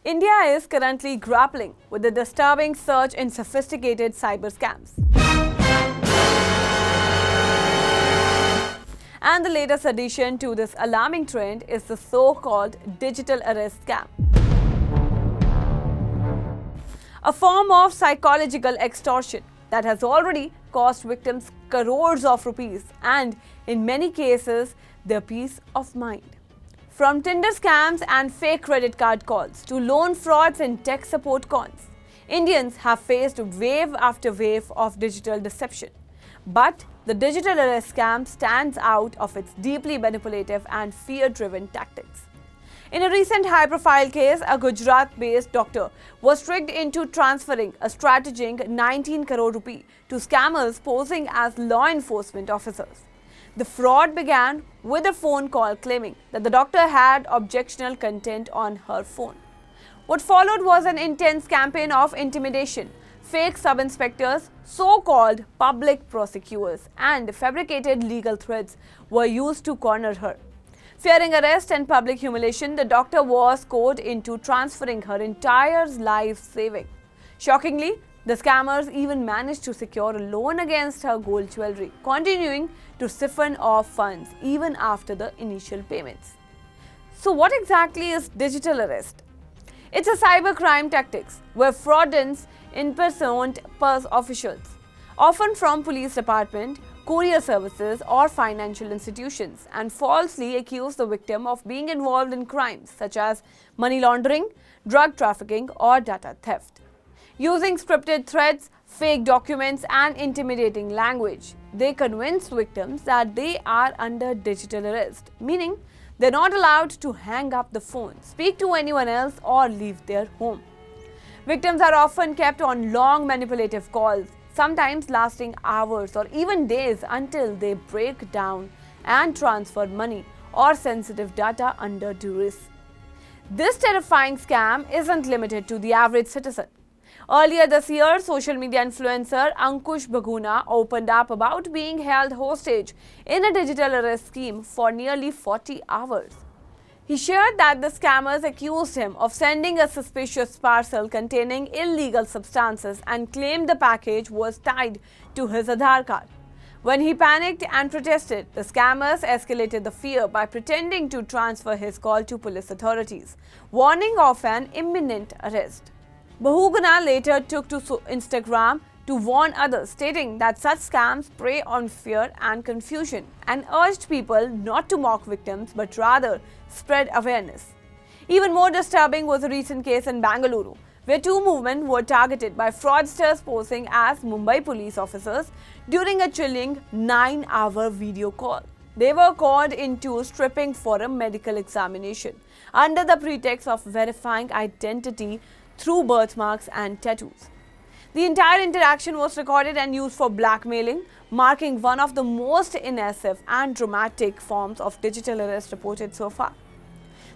India is currently grappling with the disturbing surge in sophisticated cyber scams. And the latest addition to this alarming trend is the so-called digital arrest scam. A form of psychological extortion that has already cost victims crores of rupees and, in many cases, their peace of mind. From Tinder scams and fake credit card calls to loan frauds and tech support cons, Indians have faced wave after wave of digital deception. But the digital arrest scam stands out of its deeply manipulative and fear-driven tactics. In a recent high-profile case, a Gujarat-based doctor was tricked into transferring a strategic 19 crore rupee to scammers posing as law enforcement officers. The fraud began with a phone call claiming that the doctor had objectionable content on her phone. What followed was an intense campaign of intimidation. Fake sub-inspectors, so-called public prosecutors, and fabricated legal threats were used to corner her. Fearing arrest and public humiliation, the doctor was conned into transferring her entire life savings. Shockingly, the scammers even managed to secure a loan against her gold jewelry, continuing to siphon off funds even after the initial payments. So what exactly is digital arrest? It's a cybercrime tactics where fraudulent impersonate officials, often from police department, courier services or financial institutions, and falsely accuse the victim of being involved in crimes such as money laundering, drug trafficking or data theft. Using scripted threats, fake documents and intimidating language, they convince victims that they are under digital arrest, meaning they're not allowed to hang up the phone, speak to anyone else or leave their home. Victims are often kept on long manipulative calls, sometimes lasting hours or even days until they break down and transfer money or sensitive data under duress. This terrifying scam isn't limited to the average citizen. Earlier this year, social media influencer Ankush Baguna opened up about being held hostage in a digital arrest scheme for nearly 40 hours. He shared that the scammers accused him of sending a suspicious parcel containing illegal substances and claimed the package was tied to his Aadhaar card. When he panicked and protested, the scammers escalated the fear by pretending to transfer his call to police authorities, warning of an imminent arrest. Bahuguna later took to Instagram to warn others, stating that such scams prey on fear and confusion and urged people not to mock victims but rather spread awareness. Even more disturbing was a recent case in Bengaluru, where two women were targeted by fraudsters posing as Mumbai police officers during a chilling 9-hour video call. They were called into stripping for a medical examination under the pretext of verifying identity through birthmarks and tattoos. The entire interaction was recorded and used for blackmailing, marking one of the most invasive and dramatic forms of digital arrest reported so far.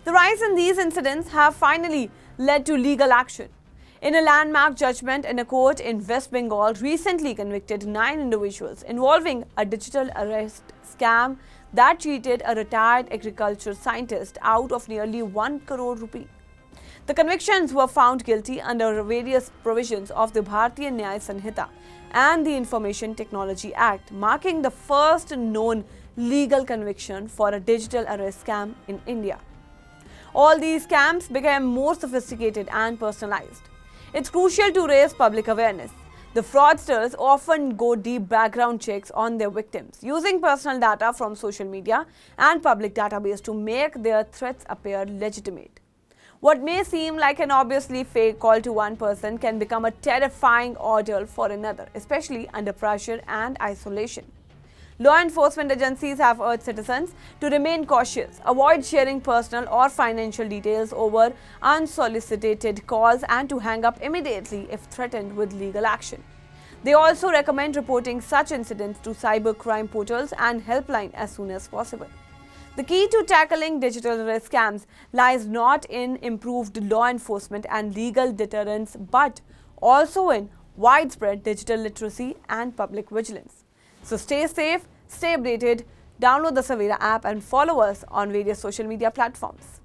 The rise in these incidents have finally led to legal action. In a landmark judgment in a court in West Bengal recently convicted 9 individuals involving a digital arrest scam that cheated a retired agriculture scientist out of nearly 1 crore rupee. The convictions were found guilty under various provisions of the Bharatiya Nyaya Sanhita and the Information Technology Act, marking the first known legal conviction for a digital arrest scam in India. All these scams became more sophisticated and personalized. It's crucial to raise public awareness. The fraudsters often go deep background checks on their victims, using personal data from social media and public database to make their threats appear legitimate. What may seem like an obviously fake call to one person can become a terrifying ordeal for another, especially under pressure and isolation. Law enforcement agencies have urged citizens to remain cautious, avoid sharing personal or financial details over unsolicited calls, and to hang up immediately if threatened with legal action. They also recommend reporting such incidents to cybercrime portals and helpline as soon as possible. The key to tackling digital arrest scams lies not in improved law enforcement and legal deterrence, but also in widespread digital literacy and public vigilance. So stay safe, stay updated, download the Savera app and follow us on various social media platforms.